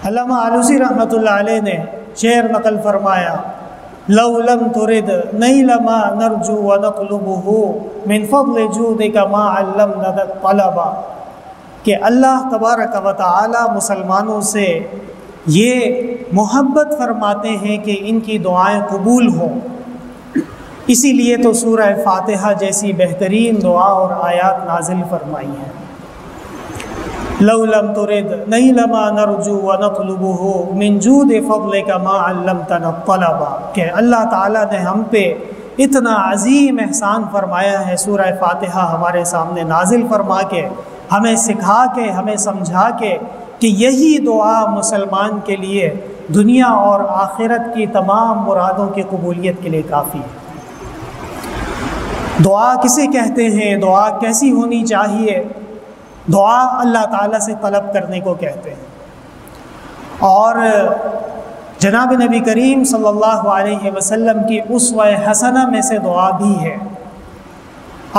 علامہ آلوسی رحمۃ اللہ علیہ نے شعر نقل فرمایا، لو لم ترد نیل ما نرجو ونطلبہ من فضل جودک ما علمنا الطلبا، کہ اللہ تبارک و تعالی مسلمانوں سے یہ محبت فرماتے ہیں کہ ان کی دعائیں قبول ہوں، اسی لیے تو سورہ فاتحہ جیسی بہترین دعا اور آیات نازل فرمائی ہیں۔ لو لم ترد نیل ما نرجو ونطلبہ من جود فضلک ما علمتنا الطلبا، کہ اللہ تعالیٰ نے ہم پہ اتنا عظیم احسان فرمایا ہے، سورہ فاتحہ ہمارے سامنے نازل فرما کے، ہمیں سکھا کے، ہمیں سمجھا کے کہ یہی دعا مسلمان کے لیے دنیا اور آخرت کی تمام مرادوں کی قبولیت کے لیے کافی ہے۔ دعا کسے کہتے ہیں؟ دعا کیسی ہونی چاہیے؟ دعا اللہ تعالیٰ سے طلب کرنے کو کہتے ہیں، اور جناب نبی کریم صلی اللہ علیہ وسلم کی اسوہ حسنہ میں سے دعا بھی ہے۔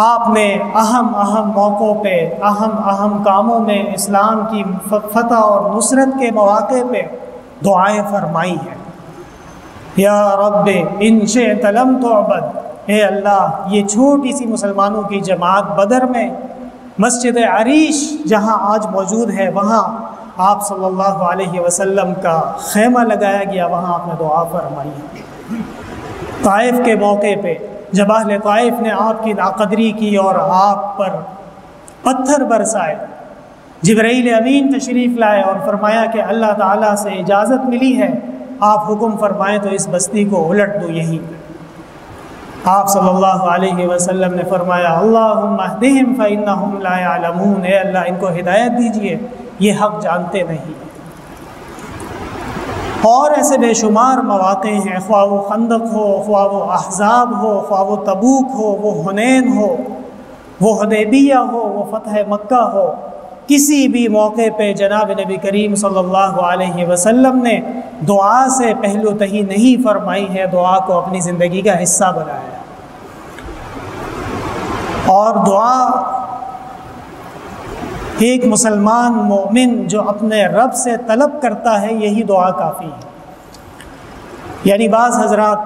آپ نے اہم موقعوں پہ، اہم کاموں میں، اسلام کی فتح اور نصرت کے مواقع پہ دعائیں فرمائی ہیں۔ یا رب ان شئت لم تعبد، اے اللہ یہ چھوٹی سی مسلمانوں کی جماعت بدر میں مسجد عریش جہاں آج موجود ہے، وہاں آپ صلی اللہ علیہ وسلم کا خیمہ لگایا گیا، وہاں آپ نے دعا فرمائی ہے۔ طائف کے موقع پہ جب اہل طائف نے آپ کی ناقدری کی اور آپ پر پتھر برسائے، جبرائیل امین تشریف لائے اور فرمایا کہ اللہ تعالیٰ سے اجازت ملی ہے، آپ حکم فرمائیں تو اس بستی کو الٹ دو یہیں پہ۔ آپ صلی اللہ علیہ وسلم نے فرمایا، اللہم اہدہم فإنہم لا یعلمون، اے اللہ ان کو ہدایت دیجئے، یہ حق جانتے نہیں۔ اور ایسے بے شمار مواقع ہیں، خواہ وہ خندق ہو، خواہ وہ احزاب ہو، خواہ وہ تبوک ہو، وہ حنین ہو، وہ حدیبیہ ہو، وہ فتح مکہ ہو، کسی بھی موقع پہ جناب نبی کریم صلی اللہ علیہ وسلم نے دعا سے پہلو تہی نہیں فرمائی ہے، دعا کو اپنی زندگی کا حصہ بنایا ہے۔ اور دعا ایک مسلمان مومن جو اپنے رب سے طلب کرتا ہے، یہی دعا کافی ہے۔ یعنی بعض حضرات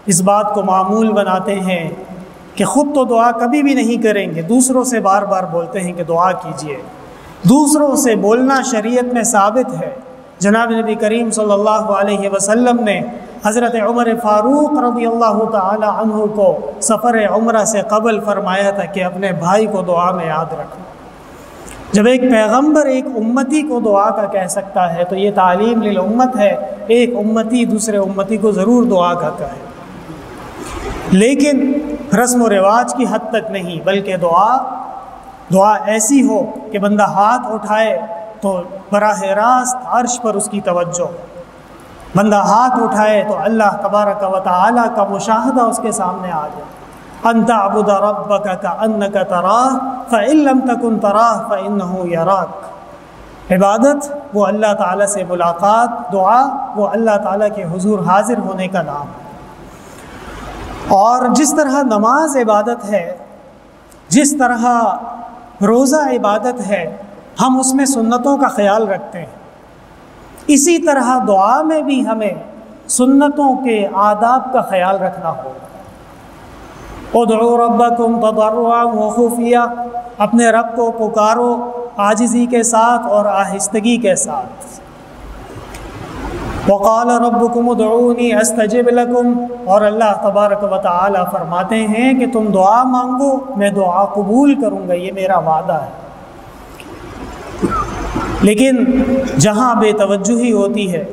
اس بات کو معمول بناتے ہیں کہ خود تو دعا کبھی بھی نہیں کریں گے، دوسروں سے بار بار بولتے ہیں کہ دعا کیجئے۔ دوسروں سے بولنا شریعت میں ثابت ہے۔ جناب نبی کریم صلی اللہ علیہ وسلم نے حضرت عمر فاروق رضی اللہ تعالی عنہ کو سفر عمرہ سے قبل فرمایا تھا کہ اپنے بھائی کو دعا میں یاد رکھنا۔ جب ایک پیغمبر ایک امتی کو دعا کا کہہ سکتا ہے تو یہ تعلیم للامت ہے، ایک امتی دوسرے امتی کو ضرور دعا کا کہے، لیکن رسم و رواج کی حد تک نہیں، بلکہ دعا ایسی ہو کہ بندہ ہاتھ اٹھائے تو براہ راست عرش پر اس کی توجہ، بندہ ہاتھ اٹھائے تو اللہ تبارک و تعالی کا مشاہدہ اس کے سامنے آ جائے۔ ان تعبد ربک کأنک تراہ فإن لم تکن تراہ فإنہ یراک، عبادت وہ اللہ تعالیٰ سے ملاقات، دعا وہ اللہ تعالیٰ کے حضور حاضر ہونے کا نام ہے۔ اور جس طرح نماز عبادت ہے، جس طرح روزہ عبادت ہے، ہم اس میں سنتوں کا خیال رکھتے ہیں، اسی طرح دعا میں بھی ہمیں سنتوں کے آداب کا خیال رکھنا ہوگا۔ ادعوا ربکم تضرعا وخفیا، اپنے رب کو پکارو عاجزی کے ساتھ اور آہستگی کے ساتھ۔ وقال ربکم ادعونی استجب لکم، اور اللہ تبارک و تعالی فرماتے ہیں کہ تم دعا مانگو میں دعا قبول کروں گا، یہ میرا وعدہ ہے۔ لیکن جہاں بے توجہی ہوتی ہے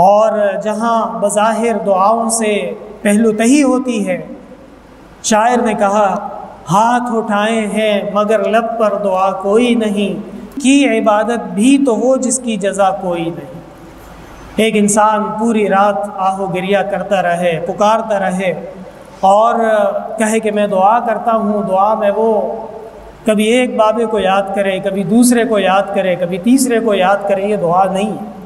اور جہاں بظاہر دعاؤں سے پہلو تہی ہوتی ہے، شاعر نے کہا ہاتھ اٹھائے ہیں مگر لب پر دعا کوئی نہیں، کی عبادت بھی تو ہو جس کی جزا کوئی نہیں۔ ایک انسان پوری رات آہ و گریہ کرتا رہے، پکارتا رہے اور کہے کہ میں دعا کرتا ہوں، دعا میں وہ کبھی ایک بابے کو یاد کرے، کبھی دوسرے کو یاد کرے، کبھی تیسرے کو یاد کرے، یہ دعا نہیں ہے۔